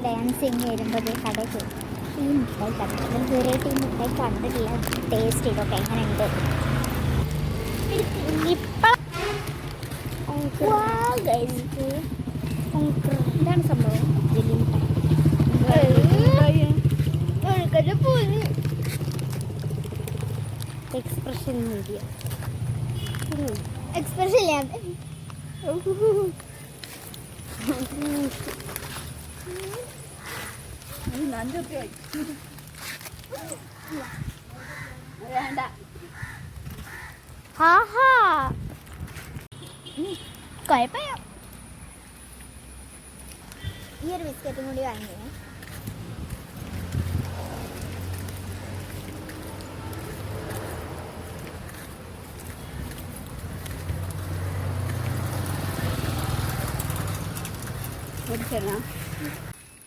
Dancing വരുമ്പോൾ കടയിൽ ഈ മിഠായി കണ്ടിട്ടില്ല, വെറൈറ്റി മിഠായി കണ്ടിട്ടില്ല. ടേസ്റ്റ് ചെയ്തൊക്കെ എങ്ങനെയുണ്ട്. ഇതാണ് സംഭവം. വലിയ മിഠായി എക്സ്പ്രഷൻ മീഡിയ എക്സ്പ്രഷൻ ഇല്ലാതെ കുഴപ്പമില്ല. ഈ ഒരു ബിസ്ക്കറ്റും കൂടി വാങ്ങിയേ.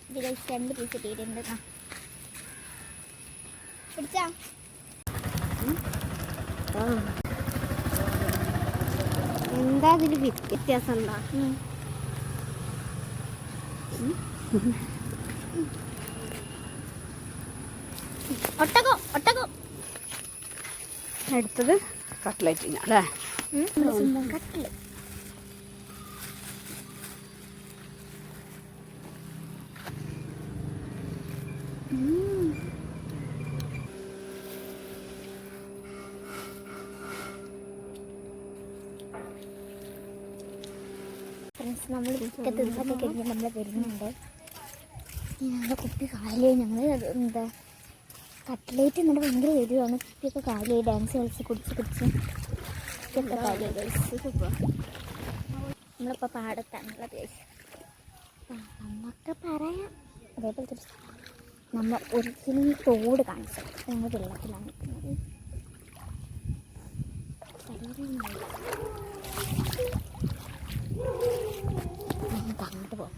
ഇതിൽ 2 പീസ് ഇട്ടിട്ടുണ്ട്. പിടിച്ചാ എന്താ അതിന് വ്യത്യാസം എന്താ? ഒട്ടകോ ഒട്ടകോ. അടുത്തത് കട്ട്ലറ്റ് അല്ലേ? കട്ട്ലറ്റ് നമ്മൾ ബിസ്ക്കറ്റ് തിന്നൊക്കെ കഴിഞ്ഞ് നമ്മൾ വരുന്നുണ്ട്. ഞങ്ങളുടെ കുപ്പി കാലിയായി. ഞങ്ങൾ എന്താ കട്ട്ലേറ്റ് എന്നിട്ട് ഭയങ്കര എരിവാണ്. കുപ്പിയൊക്കെ കാലിയായി. ഡാൻസ് കളിച്ച് കുടിച്ച് കുപ്പിയൊക്കെ കാലിയായി. നമ്മളിപ്പോൾ പാടത്താണുള്ളത്. നമുക്ക് പറയാം. അതേപോലത്തെ നമ്മൾ ഒരിക്കലും തോട് കാണിച്ചത് ഞങ്ങൾ വെള്ളത്തിലാണ് നിൽക്കുന്നത്. അങ്ങോട്ട് പോകും.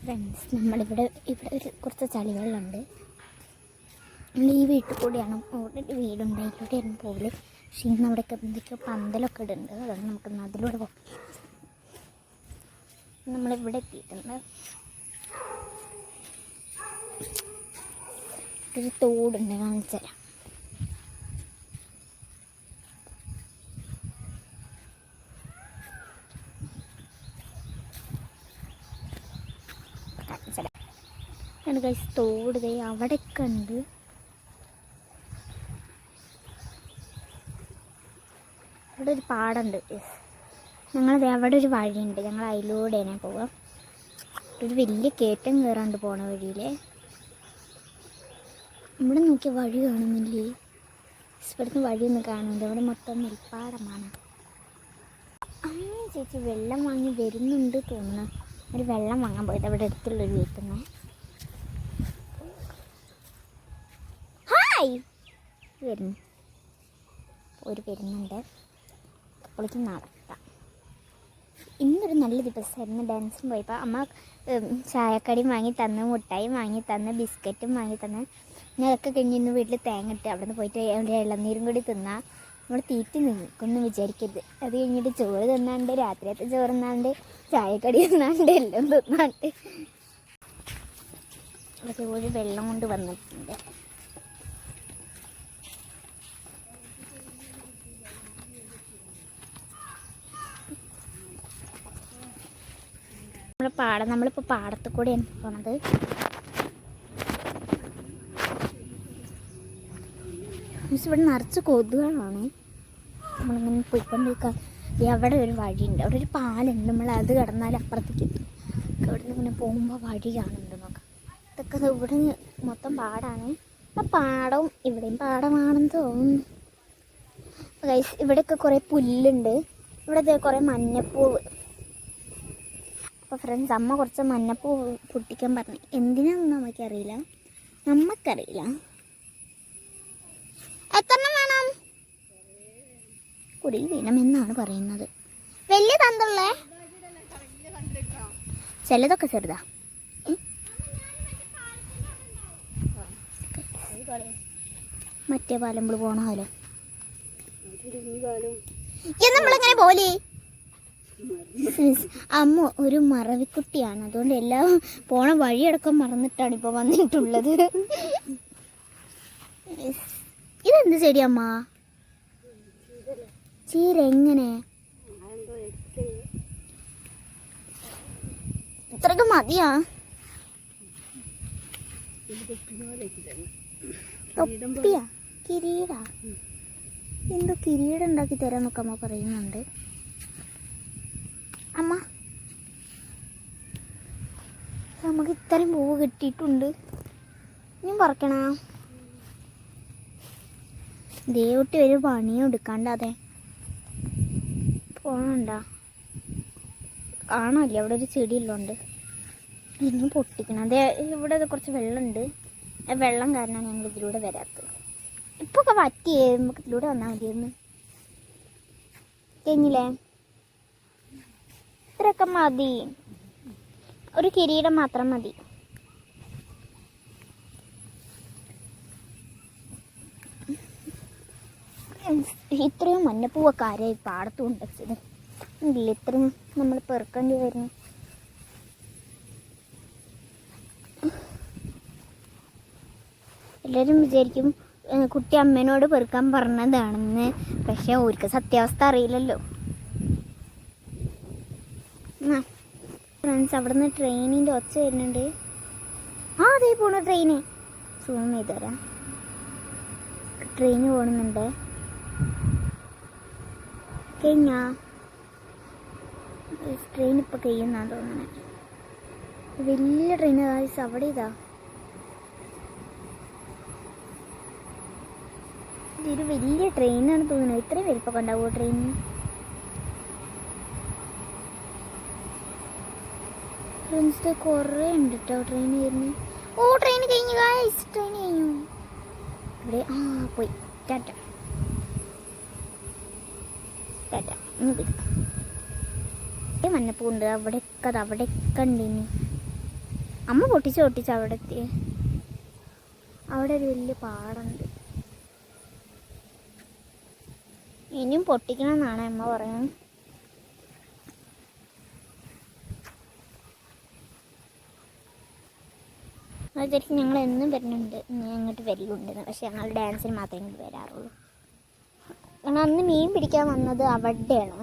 ഫ്രണ്ട്സ്, നമ്മളിവിടെ ഒരു കുറച്ച് ചളിവെള്ളമുണ്ട്. നമ്മൾ ഈ വീട്ടിൽ കൂടിയാണ് ഓൾറെഡി വീടുണ്ട്. അതിലൂടെയാണ് പോകല്. പക്ഷേ ഇന്ന് അവിടെയൊക്കെ എന്തൊക്കെയോ പന്തലൊക്കെ ഇടുന്നുണ്ട്. അതുകൊണ്ട് നമുക്ക് അതിലൂടെ പോകാം. നമ്മളിവിടെ എത്തിയിട്ടുണ്ട്. ഒരു തോടുണ്ട്, കാണിച്ചു തരാം. തോട് അവിടെയൊക്കെ ഉണ്ട്. അവിടെ ഒരു പാടമുണ്ട്. ഞങ്ങളത് അവിടെ ഒരു വഴിയുണ്ട്. ഞങ്ങൾ അതിലൂടെ തന്നെ പോവാം. ഒരു വലിയ കയറ്റം കയറാണ്ട് പോണ വഴിയിൽ ഇവിടെ നോക്കിയ വഴി കാണുന്നില്ലേ? ഇവിടുന്ന് വഴിയൊന്നും കാണുന്നില്ല. ഇവിടെ മൊത്തം നെൽപ്പാടമാണ്. ചേച്ചി വെള്ളം വാങ്ങി വരുന്നുണ്ട് തോന്നുന്നു. ഒരു വെള്ളം വാങ്ങാൻ പോയത് അവിടെ അടുത്തുള്ളൊരു വീട്ടിൽ നിന്ന്. വരുന്നു വരുന്നുണ്ട്. അപ്പോഴേക്കും നടത്താം. ഇന്നൊരു നല്ല ദിവസമായിരുന്നു. ഡാൻസിന് പോയപ്പോൾ അമ്മ ചായക്കടിയും വാങ്ങി തന്ന്, മുട്ടായും വാങ്ങി തന്ന്, ബിസ്ക്കറ്റും വാങ്ങി തന്ന്. ഞാൻ അതൊക്കെ കഴിഞ്ഞ് ഇന്ന് വീട്ടിൽ തേങ്ങ ഇട്ട് അവിടെ നിന്ന് പോയിട്ട് അവിടെ ഇളനീരും കൂടി തിന്നാൽ നമ്മൾ തീറ്റി നിൽക്കുമെന്ന് വിചാരിക്കരുത്. അത് കഴിഞ്ഞിട്ട് ചോറ് തിന്നാണ്ട്, രാത്രിയത്തെ ചോറ് തിന്നാണ്ട്, ചായക്കടി തിന്നാണ്ട്, എല്ലാം തിന്നാണ്ട് ഒരു വെള്ളം കൊണ്ട് വന്നിട്ടുണ്ട്. നമ്മളിപ്പോൾ പാടത്ത് കൂടെയാണ് പോണത്. ഇവിടെ നിറച്ച് കൊതുകുകളാണ്. നമ്മളിങ്ങനെ പോയിക്കൊണ്ടിരിക്കുക. അവിടെ ഒരു വഴിയുണ്ട്. അവിടെ ഒരു പാലുണ്ട്. നമ്മൾ അത് കടന്നാൽ അപ്പുറത്തേക്ക് എത്തും. അവിടെ നിന്ന് ഇങ്ങനെ പോകുമ്പോൾ വഴി കാണുന്നുണ്ട് നോക്കാം. ഇതൊക്കെ ഇവിടെ മൊത്തം പാടാണ്. ആ പാടവും ഇവിടെയും പാടമാണെന്ന് തോന്നുന്നു. ഇവിടെയൊക്കെ കുറേ പുല്ലുണ്ട്. ഇവിടെ കുറേ മഞ്ഞപ്പൂവ്. അപ്പോൾ ഫ്രണ്ട്സ്, അമ്മ കുറച്ച് മഞ്ഞപ്പൂ പൊട്ടിക്കാൻ പറഞ്ഞു. എന്തിനാണെന്ന് നമുക്കറിയില്ല. നമുക്കറിയില്ല. എത്ര വേണം? കുടിൽ വീണമെന്നാണ് പറയുന്നത്. വലിയ തണ്ടുള്ളേ? ചിലതൊക്കെ ചെറുതാ. മറ്റേ പാലം നമ്മൾ പോണ കാലം നമ്മളിങ്ങനെ പോലെ അമ്മ ഒരു മറവിക്കുട്ടിയാണ്, അതുകൊണ്ട് എല്ലാം പോണ വഴിയടക്കം മറന്നിട്ടാണ് ഇപ്പോൾ വന്നിട്ടുള്ളത്. ഇതെന്ത് ചെടിയമ്മ? ചീര എങ്ങനെ ഇത്രക്ക് മതിയാ? തൊപ്പിയാ? കിരീട? എന്തോ കിരീടം ഉണ്ടാക്കി തരാന്നൊക്കെ അമ്മ പറയുന്നുണ്ട്. അമ്മ നമുക്ക് ഇത്രയും പൂവ് കിട്ടിയിട്ടുണ്ട്, ഇനിയും പറിക്കണ? ദേവട്ടി ഒരു പണിയും എടുക്കാണ്ടാതെ പോണണ്ട. കാണാല്ലേ അവിടെ ഒരു ചെടിയുള്ളതുകൊണ്ട് ഇനിയും പൊട്ടിക്കണം. അതെ, ഇവിടെ കുറച്ച് വെള്ളമുണ്ട്. ആ വെള്ളം കാരണമാണ് ഞങ്ങൾ ഇതിലൂടെ വരാത്തത്. ഇപ്പൊ ഒക്കെ പറ്റിയേ, നമുക്ക് ഇതിലൂടെ വന്നാൽ മതിയൊന്ന്. കഴിഞ്ഞില്ലേ? ഇത്രയൊക്കെ മതി, ഒരു കിരീടം മാത്രം മതി. ഇത്രയും മഞ്ഞപ്പൂവൊക്കെ ആരെയും പാടത്തും ഉണ്ടച്ചത് ഇല്ല, ഇത്രയും നമ്മൾ പെറുക്കേണ്ടി വരുന്നു. എല്ലാവരും വിചാരിക്കും കുട്ടി അമ്മേനോട് പെറുക്കാൻ പറഞ്ഞതാണെന്ന്, പക്ഷെ അവർക്ക് സത്യാവസ്ഥ അറിയില്ലല്ലോ. ഫ്രണ്ട്സ്, അവിടെ നിന്ന് ട്രെയിനിൻ്റെ ഒച്ച വരുന്നുണ്ട്. ആ, അതേ പോണ ട്രെയിന്. സൂം ചെയ്ത് തരാം. ട്രെയിന് പോണുന്നുണ്ട്. കഴിഞ്ഞാ ട്രെയിൻ ഇപ്പം കഴിയുന്നാണ് തോന്നുന്നത്. വലിയ ട്രെയിൻ അവിടെ ഇതാ. ഇതൊരു വലിയ ട്രെയിനാണ് തോന്നുന്നത്. ഇത്രയും വലിപ്പൊക്കെ ഉണ്ടാവുമോ ട്രെയിനിന്? ഫ്രണ്ട്സ്, കുറേ ഉണ്ട് കേട്ടോ ട്രെയിൻ വരുന്നത്. ഓ, ട്രെയിൻ കഴിഞ്ഞു ഗായ്സ്, ട്രെയിൻ കഴിഞ്ഞു. ഇവിടെ പോയി. ടാറ്റ ടാറ്റ. മഞ്ഞപ്പൂണ്ട് അവിടെയൊക്കെ ഉണ്ട്. ഇനി അമ്മ പൊട്ടിച്ച് അവിടെ എത്തി. അവിടെ ഒരു വലിയ പാടുണ്ട്. ഇനിയും പൊട്ടിക്കണമെന്നാണ് അമ്മ പറയുന്നത്. അതായിരിക്കും ഞങ്ങൾ എന്നും വരുന്നുണ്ട്, അങ്ങോട്ട് വരലുണ്ടെന്ന്. പക്ഷെ ഞങ്ങൾ ഡാൻസിന് മാത്രമേ ഇങ്ങോട്ട് വരാറുള്ളൂ. കാരണം അന്ന് മീൻ പിടിക്കാൻ വന്നത് അവിടെയാണ്.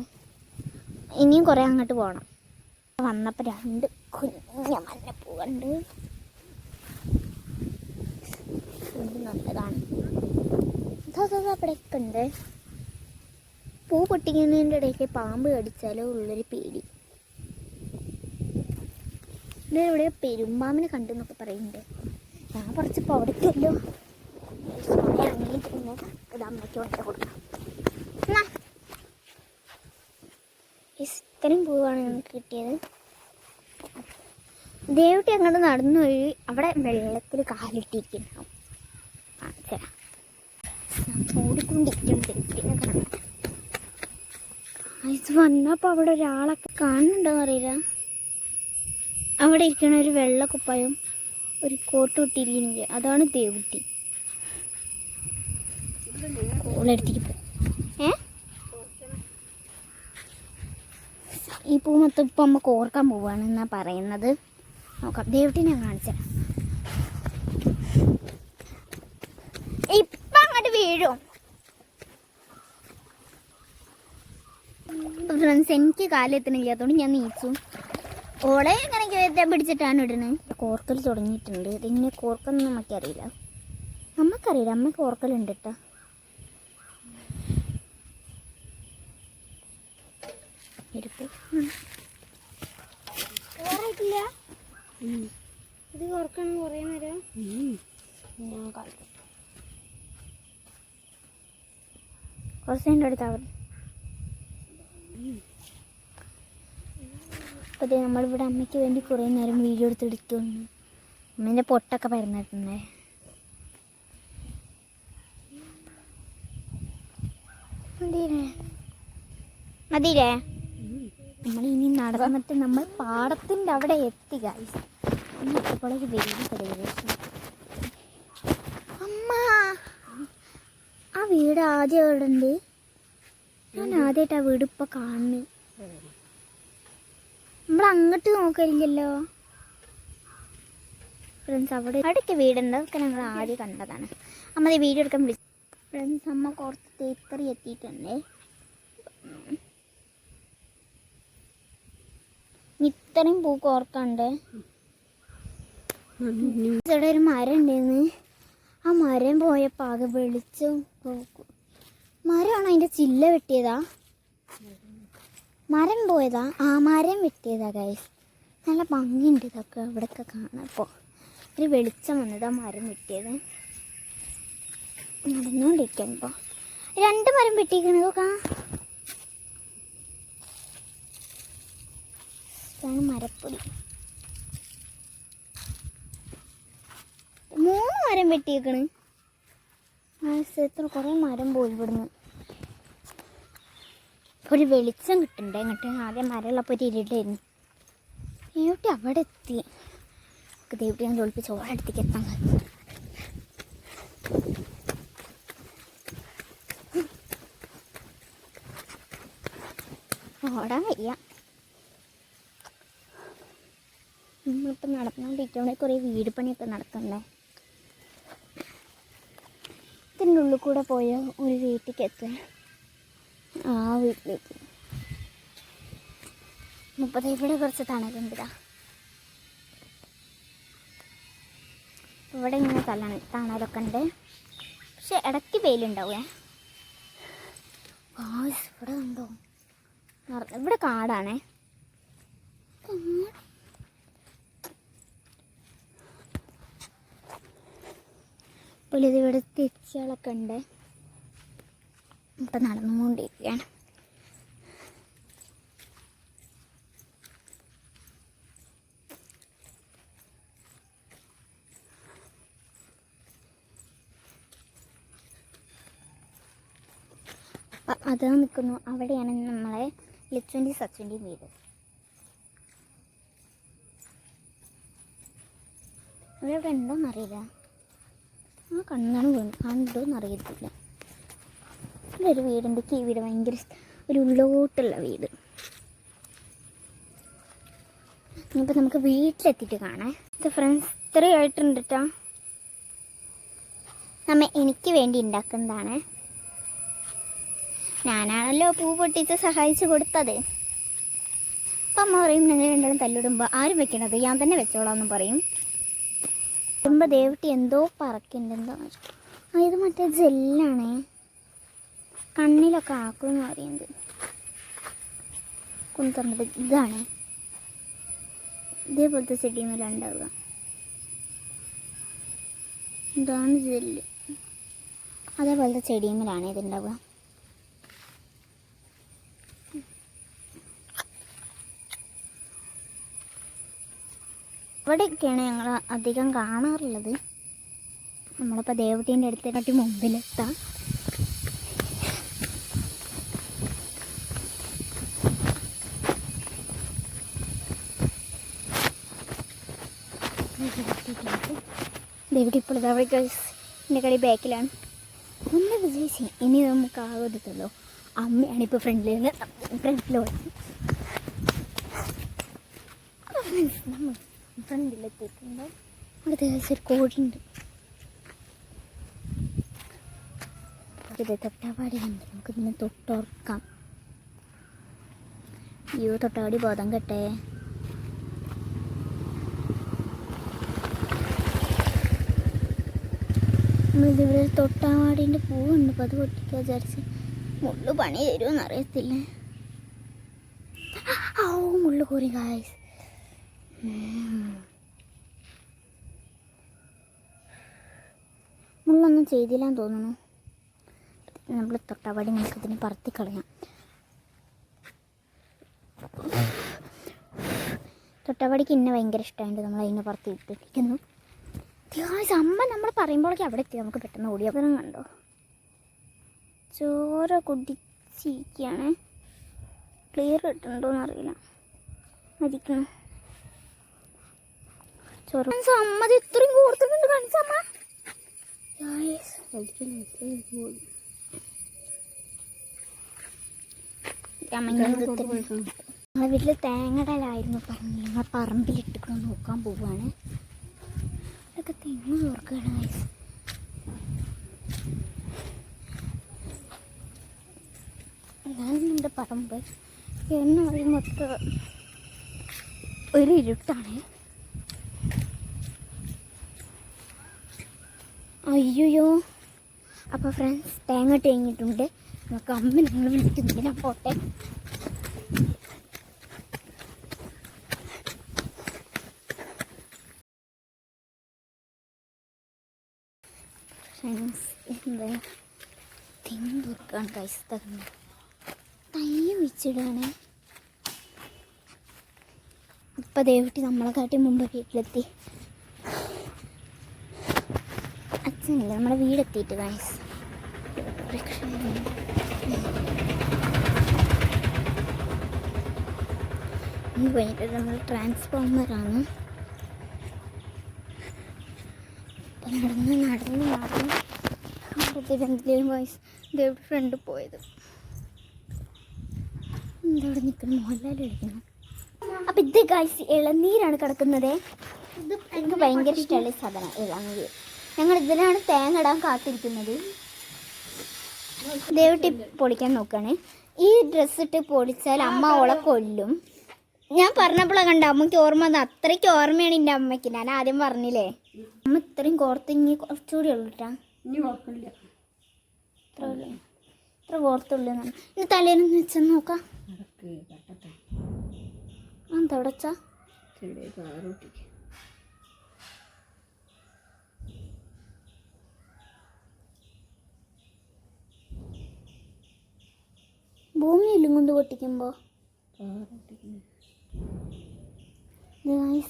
ഇനിയും കുറേ അങ്ങോട്ട് പോകണം. വന്നപ്പോൾ 2 കുഞ്ഞ മഞ്ഞപ്പൂ കണ്ട്. നല്ലതാണ്. അവിടെയൊക്കെ ഉണ്ട്. പൂ പൊട്ടിക്കുന്നതിൻ്റെ ഇടയ്ക്ക് പാമ്പ് കടിച്ചാലോ ഉള്ളൊരു പേടി. ഇവിടെ എവിടെയോ പെരുമ്പാമ്പിനെ കണ്ടെന്നൊക്കെ പറയുന്നുണ്ട്. ഞാൻ പറിച്ചപ്പോൾ അവിടേക്കല്ലോ. പിന്നെ ഇത് അമ്മയ്ക്ക് വേണ്ടി കൊടുക്കാം. ഇത്രയും പൂവാണ് നമുക്ക് കിട്ടിയത്. ദേവട്ടി അങ്ങോട്ട് നടന്നു പോയി. അവിടെ വെള്ളത്തിൽ കാലിട്ടിരിക്കുന്നു. ഓടിക്കൊണ്ടിരിക്കും. കാണാം. ഇത് വന്നപ്പോൾ അവിടെ ഒരാളൊക്കെ കാണുന്നുണ്ടോന്ന് അറിയില്ല. അവിടെ ഇരിക്കണ ഒരു വെള്ള കുപ്പായും ഒരു കോട്ട് ഇട്ടിരിക്കുന്നില്ല, അതാണ് ദേവുട്ടി. ഓളെടുത്തേക്ക് പോ. ഈ പൂ മൊത്തം ഇപ്പം അമ്മ കോർക്കാൻ പോവാണെന്നാണ് പറയുന്നത്. നോക്കാം, ദേവുട്ടി ഞാൻ കാണിച്ചത്. ഇപ്പം അങ്ങോട്ട് വീഴും. ഫ്രണ്ട്സ്, എനിക്ക് കാലെത്തണില്ല, അതുകൊണ്ട് ഞാൻ നീച്ചു. ഓളെ ഇങ്ങനെ പിടിച്ചിട്ടാണ് ഇടുന്നത്. കോർക്കൽ തുടങ്ങിയിട്ടുണ്ട്. ഇതിങ്ങനെ കോർക്കൊന്നും നമുക്കറിയില്ല. നമുക്കറിയില്ല, അമ്മ കോർക്കലുണ്ട് കേട്ടോ. എടുത്ത് കോറായിട്ടില്ല. ഇത് കോർക്കണം കുറേ നേരം. ഞാൻ കളിക്കും കുറച്ചതിൻ്റെ അടുത്ത് അവർ. അപ്പോൾ നമ്മളിവിടെ അമ്മയ്ക്ക് വേണ്ടി കുറേ നേരം വീഡിയോ എടുത്തെടുക്കുന്നു. അമ്മേൻ്റെ പൊട്ടൊക്കെ പരന്നിട്ടുണ്ടേ. മതിയില്ലേ? നമ്മളിനി നടന്നിട്ട് നമ്മൾ പാടത്തിൻ്റെ അവിടെ എത്തി ഗൈസ്. ഇപ്പോൾ ഒരു വലിയ പ്രദേശം. അമ്മ, ആ വീട് ആദ്യം അവിടെ ഉണ്ട്. ഞാൻ ആദ്യമായിട്ട് ആ വീട് ഇപ്പോൾ കാണുന്നു. അങ്ങോട്ട് നോക്കലില്ലല്ലോ ഫ്രണ്ട്സ്. അവിടെയൊക്കെ വീടുണ്ട്, അതൊക്കെ ഞങ്ങൾ ആദ്യം കണ്ടതാണ്. അമ്മ വീഡിയോ എടുക്കാൻ വിളിച്ചു. ഫ്രണ്ട്സ് അമ്മ കുറച്ച് തേക്കറി എത്തിയിട്ടുണ്ട്. ഇത്രയും പൂ കോർക്കാണ്ട്. ഇവിടെ ഒരു മരം ഉണ്ടായിരുന്നു. ആ മരം പോയപ്പോൾ ആകെ വെളിച്ചം. മരമാണോ അതിൻ്റെ ചില്ല വെട്ടിയതാ? മരം പോയതാ? ആ മരം വെട്ടിയതാ ഗൈസ്. നല്ല ഭംഗിയുണ്ട് ഇതൊക്കെ ഇവിടെയൊക്കെ കാണാം. അപ്പോൾ ഒരു വെളിച്ചം വന്നത് ആ മരം വെട്ടിയത്. നടന്നുകൊണ്ടിരിക്കാൻ ഇപ്പോൾ 2 മരം വെട്ടിയിരിക്കണത് നോക്കാ. ഇതാണ് മരപ്പൊടി. 3 മരം വെട്ടിയേക്കണ്. എത്ര കുറേ മരം പോയി ഇവിടുന്ന്. ഒരു വെളിച്ചം കിട്ടണ്ടേ ഇങ്ങോട്ട്. ആദ്യം മരമുള്ളപ്പോൾ ഒരു ഇരുട്ടായിരുന്നു. ദേവട്ടി അവിടെ എത്തി. ദേവട്ടി ഞാൻ തോൽപ്പിച്ച് ഓടടുത്തേക്ക് എത്താൻ കഴിയും. ഓടാൻ വയ്യ. നമ്മളിപ്പോൾ നടന്നുകൊണ്ടിരിക്കണേ കുറേ വീട് പണിയൊക്കെ നടക്കണ്ടേ. ഇതിൻ്റെ ഉള്ളിൽ കൂടെ പോയ ഒരു വീട്ടിലേക്ക് എത്തുക. ആ വീട്ടിലേക്ക് ഇവിടെ കുറച്ച് തണലുണ്ട്. ഇവിടെ ഇങ്ങനെ തണലൊക്കെ ഉണ്ട്. പക്ഷെ ഇടയ്ക്ക് വെയിലുണ്ടാവേ. ഇവിടെ ഉണ്ടോ? ഇവിടെ കാടാണേ. അപ്പോൾ ഇതിവിടെ തെച്ചുകളൊക്കെ ഉണ്ട്. ഇപ്പം നടന്നുകൊണ്ടിരിക്കുകയാണ്. അത് നിൽക്കുന്നു. അവിടെയാണ് നമ്മളെ ലിച്ചുവിൻ്റെയും സച്ചുവിൻ്റെയും വീട്. ഇവിടെ ഉണ്ടോയെന്നറിയില്ല. ആ കണ്ണാണ് കണ്ടോയെന്നറിയത്തില്ല. ഇവിടെ ഒരു വീടുണ്ട്. ഈ വീട് ഭയങ്കര ഒരു ഉള്ളോട്ടുള്ള വീട്. ഇനിയിപ്പോൾ നമുക്ക് വീട്ടിലെത്തിയിട്ട് കാണാം. ഇത് ഫ്രണ്ട്സ് ഇത്രയായിട്ടുണ്ട് കേട്ടോ. എനിക്ക് വേണ്ടി ഉണ്ടാക്കുന്നതാണ്. ഞാനാണല്ലോ പൂ പൊട്ടിച്ച് സഹായിച്ചു കൊടുത്തത്. അപ്പം അമ്മ പറയും ഞങ്ങൾ രണ്ടാളും തല്ലിടുമ്പോൾ ആരും വെക്കണത് ഞാൻ തന്നെ വെച്ചോളാമെന്ന് പറയും. ഇടുമ്പോൾ ദേവട്ടി എന്തോ പറക്കുന്നുണ്ട്. എന്തോ ഇത് മറ്റേ ജെല്ലാണേ. കണ്ണിലൊക്കെ ആക്കുമെന്ന് പറയുന്നത്. കൊണ്ടുതന്നത് ഇതാണ്. ഇതേപോലത്തെ ചെടിമേല ഉണ്ടാവുക. ഇതാണ് ജെല്ല്. അതേപോലത്തെ ചെടിമേലാണ് ഇതുണ്ടാവുക. ഇവിടെയൊക്കെയാണ് ഞങ്ങൾ അധികം കാണാറുള്ളത്. നമ്മളിപ്പോൾ ദേവട്ടീൻ്റെ അടുത്തേക്കാട്ടി മുമ്പിലെത്താം. ദേവട്ടി ഇപ്പോൾ എൻ്റെ കടി ബാക്കിലാണ്. ഒന്ന് വിജയിച്ച് ഇനി നമുക്ക് ആകത്തുള്ളൂ. അമ്മയാണിപ്പോൾ ഫ്രണ്ടിലോ ഫ്രണ്ടിലെത്തിയിട്ടുണ്ട്. അവിടെ ഒരു കോഴിയുണ്ട്. ഇത് തൊട്ടാവാടി കണ്ട് നമുക്കിതിനെ തൊട്ടുറക്കാം. അയ്യോ തൊട്ടാവാടി ബോധം കെട്ടേ. നമ്മളിതിവിടെ തൊട്ടാവാടീൻ്റെ പൂവുണ്ട്. അപ്പോൾ അത് പൊട്ടിക്കാൻ വിചാരിച്ച് മുള്ളു പണി തരുമെന്ന് അറിയത്തില്ല. ഓ മുള്ളു കോരി ഗായ്സ്. മുള്ളൊന്നും ചെയ്തില്ലാന്ന് തോന്നുന്നു. നമ്മൾ തൊട്ടാവാടി നമുക്കിതിനെ പറത്തിക്കളയാം. തൊട്ടാവാടിക്ക് ഇന്നെ ഭയങ്കര ഇഷ്ടമായിട്ട് നമ്മൾ അതിനെ പറത്തി ഇട്ടിരിക്കുന്നു. അമ്മ നമ്മൾ പറയുമ്പോഴേക്കും അവിടെ എത്തി. നമുക്ക് പെട്ടെന്ന് ഓടി. അപ്പം കണ്ടോ ചോര കുടിച്ചിരിക്കുകയാണ്. ക്ലിയർ കിട്ടുന്നുണ്ടോയെന്ന് അറിയില്ല. മരിക്കണം ചോറ്. അമ്മ അത് ഇത്രയും കൊടുത്തിട്ടുണ്ട്. കാണിച്ചമ്മ നമ്മളെ വീട്ടിൽ തേങ്ങടലായിരുന്നു പറഞ്ഞില്ല, നമ്മളെ പറമ്പിലിട്ടിക്കൊണ്ട് നോക്കാൻ പോവുകയാണ്. ഇതൊക്കെ തെങ്ങ് ചോർക്കുകയാണ് ഗൈസ്. അതാണ് എൻ്റെ പറമ്പ്. എന്ന് പറയുമ്പോൾ ഒരു ഇരുട്ടാണ്. അയ്യോ. അപ്പോൾ ഫ്രണ്ട്സ് തേങ്ങ തേങ്ങിയിട്ടുണ്ട്. നമുക്ക് അമ്മ നിങ്ങൾ വിളിക്കുന്നില്ല, ഞാൻ പോട്ടെ. ഫ്രണ്ട്സ് എന്താ തെങ്ങ് തുറക്കാണ് കൈസ്. തയ്യ വെച്ചിടാണ്. ഇപ്പം ദേവട്ടി നമ്മളെ കാട്ടി മുമ്പ് വീട്ടിലെത്തി. അച്ഛനില്ല, നമ്മുടെ വീടെത്തിയിട്ട് ഗൈസ്. ഈ കഴിഞ്ഞിട്ട് നമ്മൾ ട്രാൻസ്ഫോമറാണ്. അപ്പം നടന്ന് അപ്പോഴത്തേക്കും വയസ്സ് ദേവട്ടി ഫ്രണ്ട് പോയത്. എന്തവിടെ നിൽക്കുന്നു, മോഹൻലാൽ കളിക്കണം. അപ്പം ഇത് ഗൈസ് ഇളനീരാണ് കിടക്കുന്നത്. എനിക്ക് ഭയങ്കര ഇഷ്ടമുള്ള സാധനം ഇളനീര്. ഞങ്ങൾ ഇതിലാണ് തേങ്ങ ഇടാൻ കാത്തിരിക്കുന്നത്. ദേവട്ടി പൊളിക്കാൻ നോക്കുകയാണ്. ഈ ഡ്രസ്സ് ഇട്ട് പൊളിച്ചാൽ അമ്മ ഓളെ കൊല്ലും. ഞാൻ പറഞ്ഞപ്പോഴാണ് കണ്ട അമ്മയ്ക്ക് ഓർമ്മ വന്നത്. അത്രയ്ക്ക് ഓർമ്മയാണ് എൻ്റെ അമ്മയ്ക്ക്. ഞാൻ ആദ്യം പറഞ്ഞില്ലേ, അമ്മ ഇത്രയും കോർത്ത് ഇനി കുറച്ചുകൂടി ഉള്ളൂ കേട്ടാ. ഇത്ര കോർത്തുള്ളൂ. ഇനി തലേന്ന് വെച്ചാൽ നോക്കാം. എന്താ അടച്ചാ ഭൂമിയിലും കൊണ്ട് പൊട്ടിക്കുമ്പോൾ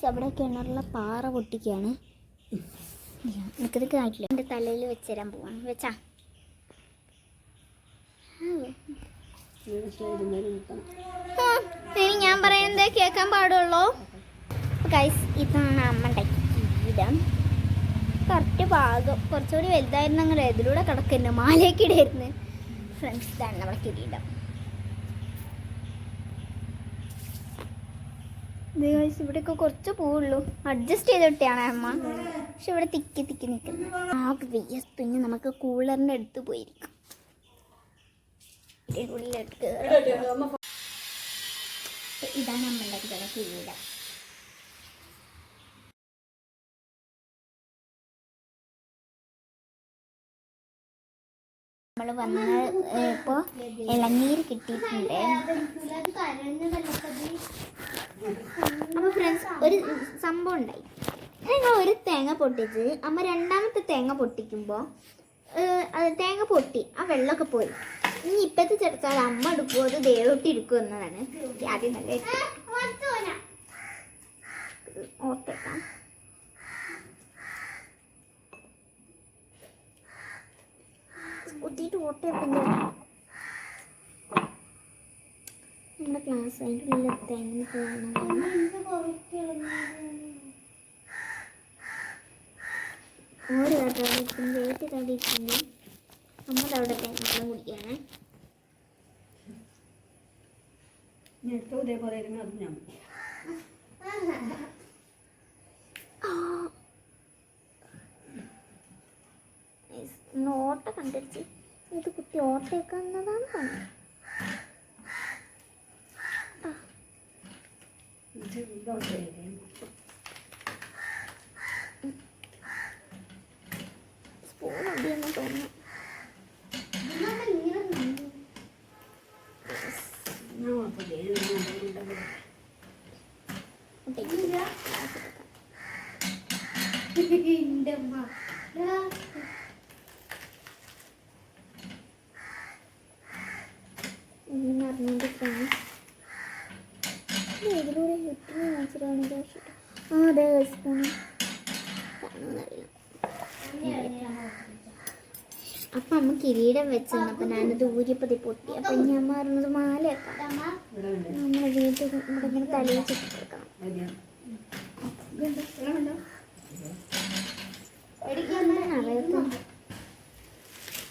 അവിടെ കിണറിലെ പാറ പൊട്ടിക്കുകയാണ്. എനിക്കത് കാണില്ല. എൻ്റെ തലയിൽ വെച്ചുതരാൻ പോവാണ്. വെച്ചാ ഇനി ഞാൻ പറയുന്നത് കേൾക്കാൻ പാടുള്ളൂ ഗൈസ്. ഇതാണ് അമ്മ ഉണ്ടാക്കിയ കിരീടം. കറക്റ്റ് പാകം. കുറച്ചുകൂടി വലുതായിരുന്നു. അങ്ങനെ എതിലൂടെ കിടക്കുന്നു, മാലയൊക്കെ ഇടായിരുന്നു. ഫ്രണ്ട്സ് ഇതാണ് നമ്മുടെ കിരീടം. ഇവിടെയൊക്കെ കുറച്ച് പൂവുള്ളൂ. അഡ്ജസ്റ്റ് ചെയ്തിട്ടാണ് അമ്മ. പക്ഷെ ഇവിടെ തിക്കി നിൽക്കുന്നത്. ആ പിന്നെ നമുക്ക് കൂളറിൻ്റെ അടുത്ത് പോയിരിക്കും. ഇതാണ് അമ്മ ഉണ്ടാക്കിയ കിരീടം. നമ്മൾ വന്ന് ഇപ്പോൾ ഇളനീര് കിട്ടിയിട്ടുണ്ട്. അപ്പോൾ ഫ്രണ്ട്സ് ഒരു സംഭവം ഉണ്ടായി. ഞങ്ങൾ ഒരു തേങ്ങ പൊട്ടിച്ച് അമ്മ രണ്ടാമത്തെ തേങ്ങ പൊട്ടിക്കുമ്പോൾ തേങ്ങ പൊട്ടി, ആ വെള്ളമൊക്കെ പോയി. ഇനി ഇപ്പത്തെ ചെറുത്താൽ അമ്മ എടുക്കുമോ അത് ദേവട്ടി എടുക്കും എന്നതാണ് ആദ്യം നല്ല ഓട്ടേക്കാം. കുത്തിയിട്ട് ഓട്ടയപ്പം നമ്മുടെ ക്ലാസ് അതിൻ്റെ ഉള്ളിൽ തേങ്ങ ഓരോ തടിയിട്ടുണ്ട്, ഏറ്റ് തടിയിട്ടുണ്ട്. നമ്മളവിടെ തേങ്ങ കുടിക്കുകയാണ്. ഓട്ട കണ്ടിരിച്ച് ഇത് കുട്ടി ഓട്ടയൊക്കെ എന്നതാണ് പറഞ്ഞത്. സ്പൂൺ അടിയെന്ന് തോന്നുന്നു. ഇതിലൂടെ ഹിറ്റിന് മനസ്സിലാവുന്ന അതെ സ്പൂണ് അപ്പം അമ്മ കിരീടം വെച്ചപ്പോൾ ഞാനത് ഊരിപ്പതി പൊട്ടി. അപ്പം ഇനി അമ്മ പറഞ്ഞത് മാലയൊക്കെ നമ്മളെ വീട്ടിൽ ഇവിടെ ഇങ്ങനെ തലയിൽ ചുറ്റിയെടുക്കണം.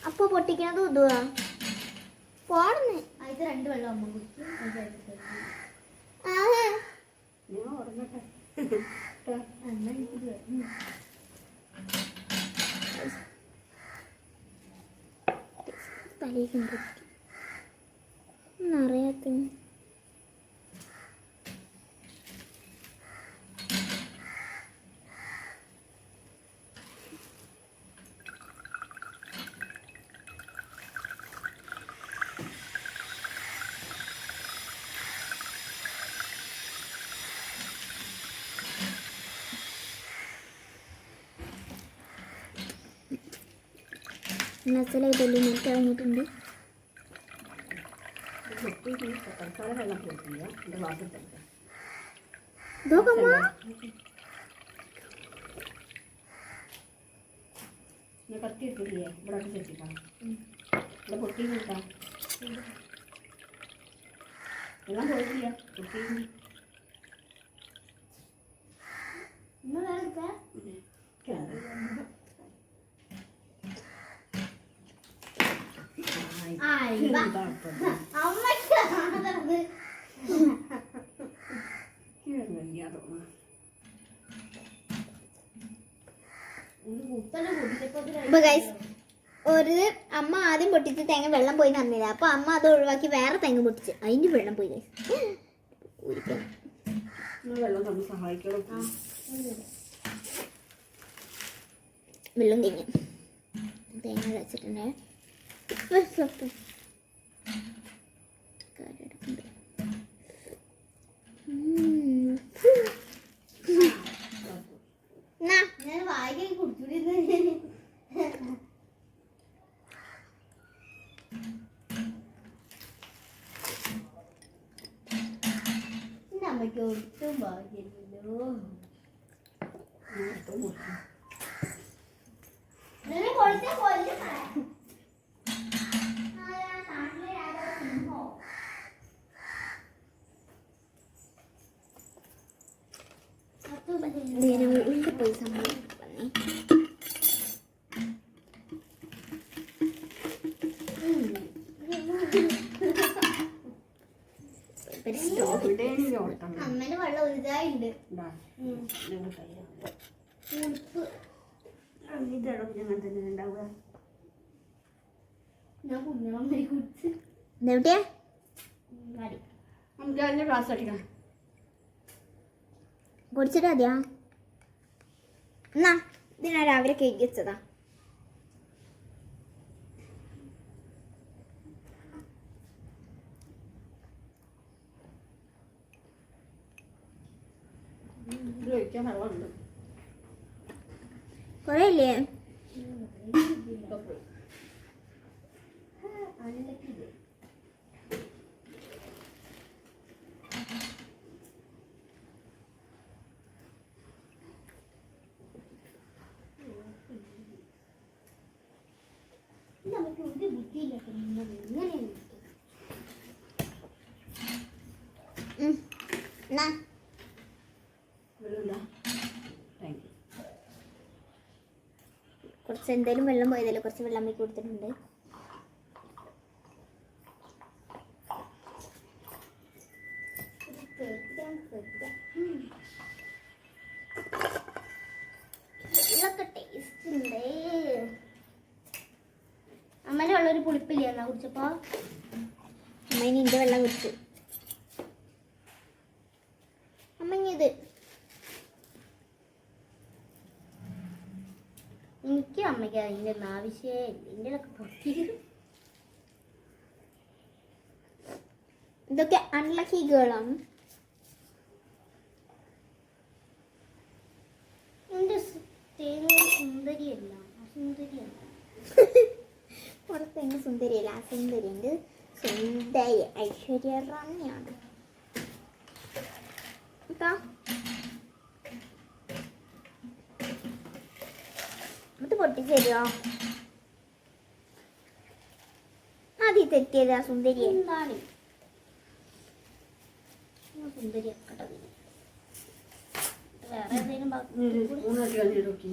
അപ്പൊ പൊട്ടിക്കണത് ഇതുവാ പോടുന്നേ. ഇത് രണ്ട് വെള്ളം അമ്മ കുടിക്കും. ഞാൻ ഉറങ്ങട്ടെ. തലയിൽ നിറയാത്ത നസലായിട്ടല്ലേ നെറ്റ് ഇറങ്ങിയിട്ടുണ്ട്. തൽക്കാലം വെള്ളം കൊടുക്കില്ല. എൻ്റെ ഗ്ലാസ്സിൽ തന്നെ ഇതൊക്കെ ഞാൻ കത്തി എടുത്തില്ലേ ഇവിടെ ഒക്കെ ചെത്തിക്കാം. ഇവിടെ പൊട്ടിയിട്ടാ വെള്ളം പോയിട്ടില്ല. പൊട്ടി അപ്പൊ ഗൈസ് ഒരു അമ്മ ആദ്യം പൊട്ടിച്ച് തേങ്ങ വെള്ളം പോയി തന്നില്ല. അപ്പൊ അമ്മ അത് ഒഴിവാക്കി വേറെ തേങ്ങ പൊട്ടിച്ച് അതിന്റെ വെള്ളം പോയി ഗൈസ്. വെള്ളം തമ്മിൽ സഹായിക്കണം. വെള്ളം കഴിഞ്ഞു. തേങ്ങ വെച്ചിട്ടുണ്ട്. ഞാൻ വായിക്കാൻ കുടിച്ചിരുന്നു. അമ്മയ്ക്ക് ഒട്ടും ഭാഗ്യമില്ലല്ലോ. ഉള്ളിൽ പോയി സംഭവം അമ്മേന്റെ വെള്ളം ഒരിതായിണ്ട്. ഞാൻ കുഞ്ഞമ്മ കുടിച്ച് എവിടെയാ നമുക്ക് അതിൻ്റെ ഗ്ലാസ് അടിക്കണം. കുടിച്ചിട്ട് മതിയാ? എന്നാ ഇതിനാ രാവിലെ കേക്ക് വെച്ചതാ. ഇത് ഒഴിക്കാൻ വെള്ളമുണ്ട്. കൊറേ ഇല്ലേ? നമുക്ക് ഒരു ബുദ്ധിയില്ല. എന്നാ വെള്ളമില്ല. Thank you. കുറച്ച് എന്തായാലും വെള്ളം പോയതല്ലേ, കുറച്ച് വെള്ളം അമ്മയ്ക്ക് കൊടുത്തിട്ടുണ്ട്. ഇതൊക്കെ ടേസ്റ്റ് ഉണ്ട്. അമ്മേന്റെ വെള്ളം ഒരു പുളിപ്പില്ല എന്നാ കുടിച്ചപ്പോ. അമ്മ ഇനി ഇതിൻ്റെ വെള്ളം കുടിച്ചു. അമ്മ ഇനി ഇത് എനിക്ക് അമ്മയ്ക്ക് അതിൻ്റെ ഒന്നും ആവശ്യമേ ഇല്ല. ഇതിൻ്റെതൊക്കെ പൊട്ടി. ഇതൊക്കെ അൺലക്കി ഗേളാണ്. എൻ്റെ തേങ്ങ സുന്ദരിയല്ല, അസുന്ദരിയല്ല. പുറത്ത് എന്നെ സുന്ദരിയല്ല, അസുന്ദരി ഉണ്ട്. സുന്ദരി ഐശ്വര്യ റാണിയാണ് കേട്ടോ. ഇത് പൊട്ടിച്ച് തരുമോ? ആദ്യം തെറ്റിയതാ സുന്ദരി. എന്താണ് സുന്ദരിയാക്കട്ടെ. വേറെ എന്തെങ്കിലും സ്പൂണൊക്കെ കണ്ടി നോക്കി.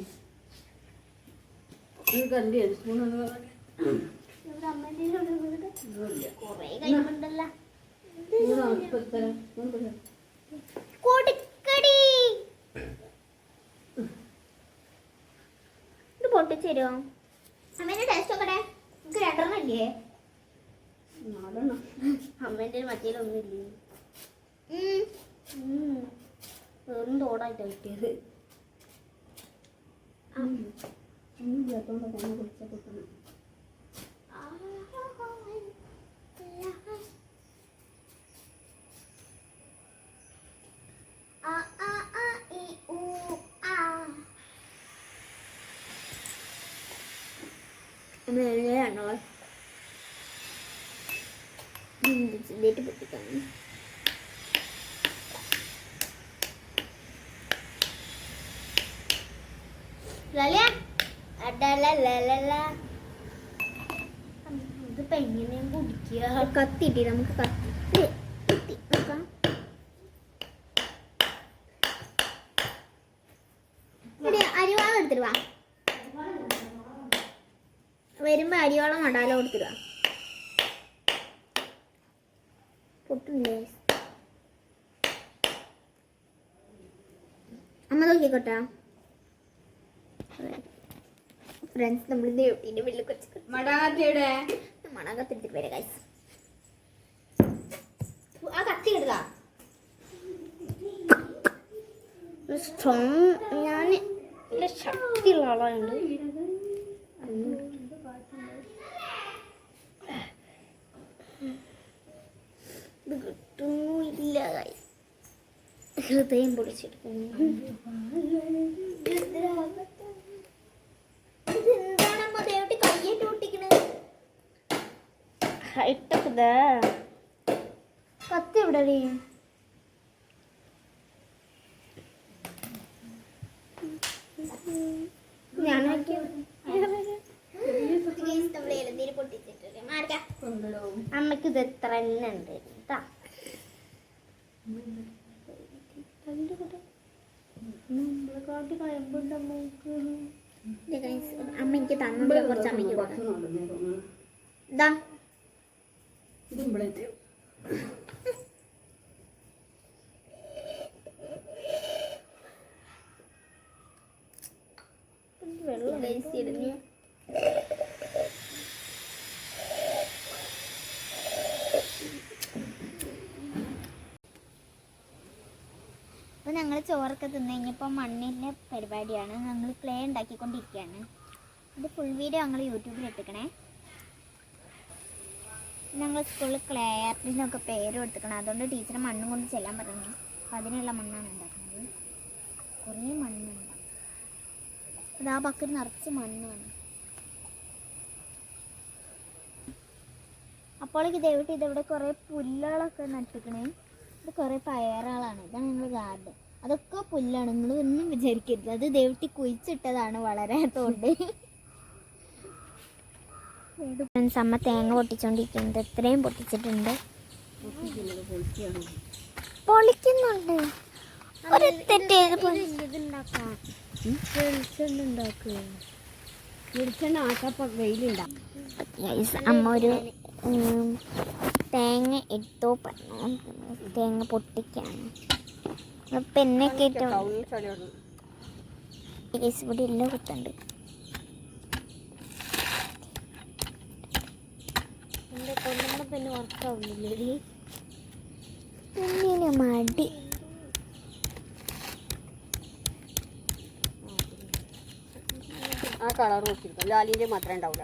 കണ്ടി സ്പൂണൊക്കെ കുറേ കഴിവുണ്ടല്ലോ. കൊടുക്കടി. ഇത് പൊട്ടിച്ചു തരുമോ? അമ്മേന്റെ ടേസ്റ്റ് നോക്കട്ടെ. നമുക്ക് 2 ഇല്ലേ? 4 അമ്മേൻ്റെ മറ്റേലൊന്നുമില്ലേ? വെറും തോടായിട്ടാ കിട്ടിയത്. ഒന്നും ചേർത്തോണ്ട് തന്നെ കുടിച്ചാൽ കിട്ടണം. ഇതിലേക്ക് പൊട്ടിക്കാം. ഇതിപ്പോ എങ്ങനെയും കുടിക്കുക? കത്തിട്ടി നമുക്ക് കത്തി നോക്കാം. അരിവാളം എടുത്തിട്ട് വാ. വരുമ്പോ അരിവാളം മടാല കൊടുത്തിട്ട് വാ. പൊട്ടില്ലേ അമ്മ നോക്കിക്കോട്ടാ. ഫ്രണ്ട്സ് നമ്മൾ ദേവീൻ്റെ വീട്ടിൽ കുറച്ച് മടാകത്തിയുടെ മണകത്തെടുത്തിട്ട് വരാം ഗൈസ്. ആ കത്തി എടുക്കുക. സ്ട്രോങ് ഞാൻ നല്ല ശക്തിയുള്ള ആളായുണ്ട്. ഇത് കിട്ടുന്നില്ല. ഹൃദയം പൊളിച്ചെടുക്കുന്നു. ഇതെന്താണമ്മ ദേവട്ടി കയ്യേറ്റ് പൊട്ടിക്കണത്? ഇട്ടത് കത്തി എവിടെ? ഞാൻ അമ്മക്ക് ഇത് എത്ര തന്നെ ഉണ്ട് കേട്ടാ. അമ്മ എനിക്ക് തന്നത് കുറച്ച് അമ്മയ്ക്ക് കൊടുക്കാം. ഇതാ ഇതുമ്പളത്തെ വെള്ളം കഴിച്ചിരുന്നു. അപ്പോൾ ഞങ്ങൾ ചോറൊക്കെ തിന്നു കഴിഞ്ഞപ്പോൾ മണ്ണിൻ്റെ പരിപാടിയാണ്. ഞങ്ങൾ ക്ലേ ഉണ്ടാക്കിക്കൊണ്ടിരിക്കുകയാണ്. ഇത് ഫുൾ വീഡിയോ ഞങ്ങൾ യൂട്യൂബിൽ ഇട്ടിക്കണേ. ഞങ്ങൾ സ്കൂളിൽ ക്ലേ ആർട്ടിനൊക്കെ പേര് കൊടുത്തിക്കണം. അതുകൊണ്ട് ടീച്ചർ മണ്ണും കൊണ്ട് ചെല്ലാൻ പറഞ്ഞു. അപ്പോൾ അതിനുള്ള മണ്ണാണ് ഉണ്ടാക്കുന്നത്. കുറേ മണ്ണുണ്ട്. അത് ആ ബക്കറ്റ് നിറച്ച് മണ്ണാണ്. അപ്പോഴേക്ക് ദൈവട്ട് ഇതവിടെ കുറേ പുല്ലുകളൊക്കെ നട്ടിക്കണേ. ഇത് കുറേ പയറുകളാണ്. ഇതാണ് ഞങ്ങൾ ഗാർഡൻ. അതൊക്കെ പുല്ലാണ്. നിങ്ങൾ ഒന്നും വിചാരിക്കരുത്. അത് ദൈവട്ടി കുഴിച്ചിട്ടതാണ് വളരാത്തോണ്ട്. ഫ്രണ്ട്സ് അമ്മ തേങ്ങ പൊട്ടിച്ചോണ്ടിരിക്കുന്നുണ്ട്. ഇത്രയും പൊട്ടിച്ചിട്ടുണ്ട്. പൊളിക്കുന്നുണ്ട്. ഒരു തെറ്റ് ഇതുണ്ടാക്കാം. വെളിച്ചെണ്ണ ആക്കപ്പം വെയിലുണ്ടാവും. അമ്മ ഒരു തേങ്ങ ഇട്ടോ പറഞ്ഞു. തേങ്ങ പൊട്ടിക്കാണ്. അപ്പം എന്നൊക്കെ ഇട്ടോ ഇവിടെ എല്ലാം കുത്തുണ്ട്. എൻ്റെ കൊണ്ടുമ്പോൾ പിന്നെ വർക്കാവുന്നില്ലേ? പിന്നെ മടി. ആ കളർ നോക്കിയിരിക്കും. ലാലിൻ്റെ മാത്രമേ ഉണ്ടാവില്ല.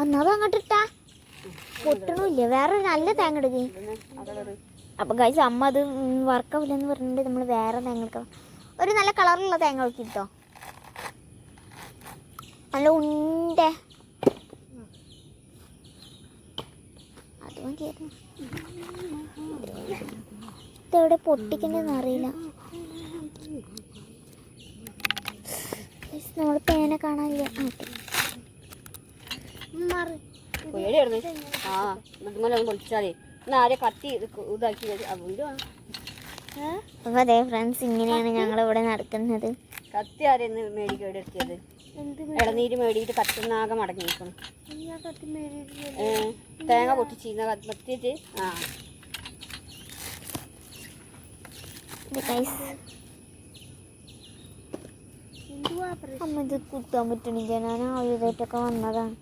അന്നത് അങ്ങോട്ട് ഇട്ടാ പൊട്ടണില്ല. വേറെ നല്ല തേങ്ങ എടുക്കുക. അപ്പം കഴിച്ച് അമ്മ അത് വർക്കാവില്ലെന്ന് പറഞ്ഞിട്ട് നമ്മൾ വേറെ തേങ്ങ എടുക്കാം. ഒരു നല്ല കളറിലുള്ള തേങ്ങ നോക്കിട്ടോ. നല്ല ഉണ്ട അത് മതിയായിരുന്നു. ഇതെവിടെ പൊട്ടിക്കണ്ടെന്ന് അറിയില്ല. നമ്മൾ പേന കാണാനില്ല. ആ ഇതുപോലെ ഒന്ന് പൊളിച്ചാലേ ആരെ കത്തി ഇതാക്കി അതുകൊണ്ട് അപ്പോൾ അതെ ഫ്രണ്ട്സ്, ഇങ്ങനെയാണ് ഞങ്ങളിവിടെ നടക്കുന്നത്. കത്തി ആരെന്ന് മേടിക്കുക ഇവിടെ എത്തിയത്? ഇളനീര് മേടിയിട്ട് കത്തുന്നാകെ മടങ്ങിയിരിക്കണം. തേങ്ങ പൊട്ടിച്ചിരുന്ന കത്തിയിട്ട് എന്തുവാ പ്രശ്നം? അമ്മ ഇത് കുത്താൻ പറ്റണില്ല. ഞാൻ ആദ്യമായിട്ടൊക്കെ വന്നതാണ്.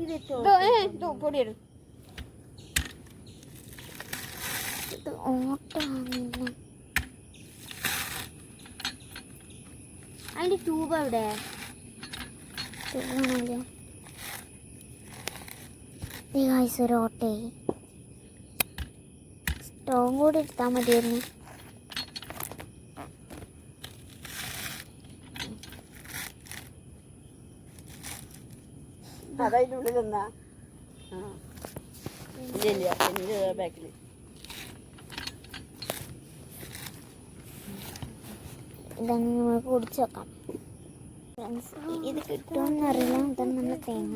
ഇതിട്ടോ പൊടിയിടും. ഇത് ഓട്ടാണ്. അതിന്റെ ട്യൂബ് എവിടെ? തോന്നണില്ല. ഈ കായ്സ് ഒരു ഓട്ടേ. സ്റ്റോവും കൂടി എടുത്താൽ മതിയായിരുന്നു. അതതിൻ്റെ ഉള്ളിൽ നിന്നാ ഇല്ല എൻ്റെ ബാക്കിൽ ഇതൊന്ന് നമുക്ക് കുടിച്ച് നോക്കാം. ഇത് കിട്ടുമെന്നറിയില്ല. ഇതാണ് നമ്മുടെ തേങ്ങ.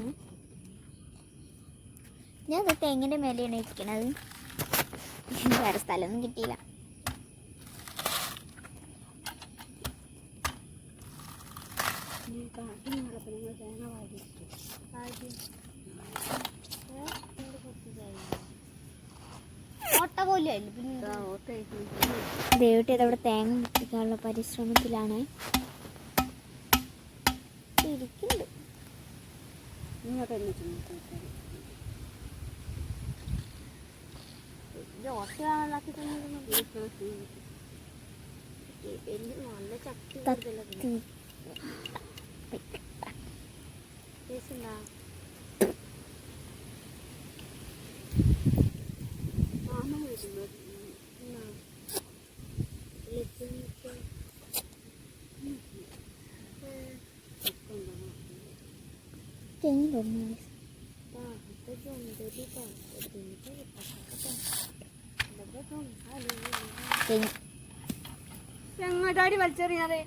ഞാൻ അത് തേങ്ങിൻ്റെ മേലെയാണ് ഇരിക്കണത്. വേറെ സ്ഥലമൊന്നും കിട്ടിയില്ല. ഓട്ട പോലെ ദൈവട്ടെ അതവിടെ തേങ്ങ മുട്ടിക്കാനുള്ള പരിശ്രമത്തിലാണ്. ഇരിക്കുന്നുണ്ട്. നല്ല ചട്ടി കത്തി. തേങ്ങ തോന്നുന്നു. ഞങ്ങടാടി വലിച്ചെറിയാതെ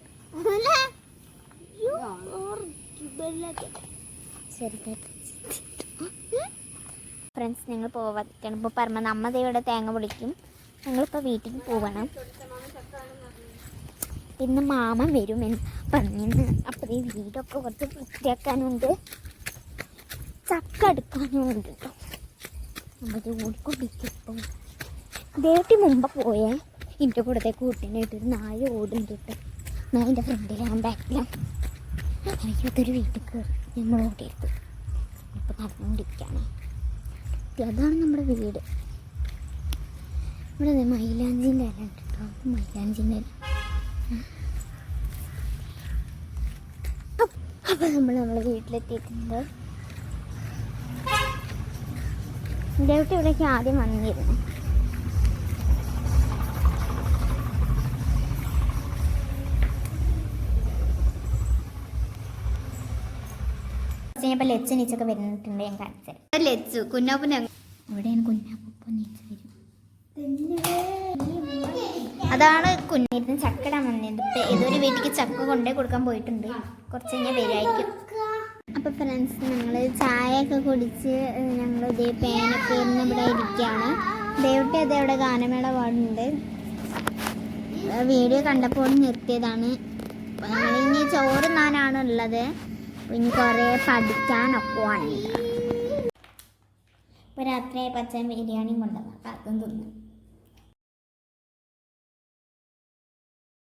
ഫ്രണ്ട്സ്, ഞങ്ങൾ പോവാതിരിക്കണം. ഇപ്പോൾ പറഞ്ഞ നമ്മ ഇവിടെ തേങ്ങ പൊളിക്കും. ഞങ്ങളിപ്പോൾ വീട്ടിൽ പോവണം. ഇന്ന് മാമൻ വരും എന്ന് പറഞ്ഞിരുന്നു. അപ്പോൾ ഈ വീടൊക്കെ കുറച്ച് വൃത്തിയാക്കാനുണ്ട്, ചക്ക എടുക്കാനും ഉണ്ട് കേട്ടോ. നമ്മൾ ഓടിക്കൊണ്ടിരിക്കും. ദേവട്ടി മുമ്പ് പോയേ എൻ്റെ കൂടത്തെ കൂട്ടിനായിട്ടൊരു 4 ഓടുണ്ട് കേട്ടോ. ഞാൻ എൻ്റെ ഫ്രണ്ടിലാണ്, ബാക്കിലാണ്. അതൊരു വീട്ടിൽ കയറി നമ്മൾ ഓടിയെടുത്തു. ഇപ്പോൾ നടന്നുകൊണ്ടിരിക്കുകയാണ്. അതാണ് നമ്മുടെ വീട്. ഇവിടെ മൈലാഞ്ചിൻ്റെ ഇല ഉണ്ട് കേട്ടോ. മൈലാഞ്ചിൻ്റെ ഇല. അപ്പോൾ നമ്മളെ വീട്ടിലെത്തിയിട്ടുണ്ട്. ദേവട്ടി ഇവിടേക്ക് ആദ്യം വന്നിരുന്നു. ഇപ്പോൾ ലച്ചു നീച്ചൊക്കെ വരുന്നിട്ടുണ്ട്. ഞാൻ കാണിച്ചത് ലച്ചു കുഞ്ഞാപ്പൂനെ ഇവിടെയാണ്. കുഞ്ഞാപ്പൂപ്പം നീച്ച് വരും. അതാണ് കുഞ്ഞിരുന്ന് ചക്കടാൻ വന്നത്. ഏതൊരു വീട്ടിലേക്ക് ചക്ക കൊണ്ടേ കൊടുക്കാൻ പോയിട്ടുണ്ട്. കുറച്ച് കഴിഞ്ഞാൽ വരുമായിരിക്കും. അപ്പോൾ ഫ്രണ്ട്സ്, ഞങ്ങൾ ചായയൊക്കെ കുടിച്ച് ഞങ്ങൾ ഇതേ പേനൊക്കെ ഇരുന്ന് ഇവിടെ ഇരിക്കുകയാണ്. ദേവട്ടി അത് അവിടെ ഗാനമേള പാടുന്നുണ്ട്. വീഡിയോ കണ്ടപ്പോൾ നിർത്തിയതാണ്. ഞങ്ങളിനി ചോറ് നാനാണ് ഉള്ളത്. ഇനി കുറേ പഠിക്കാനൊക്കെ ആണ്. ഇപ്പോൾ രാത്രി പച്ച ബിരിയാണിയും കൊണ്ടുവന്നു. അപ്പം അതും തിന്നു.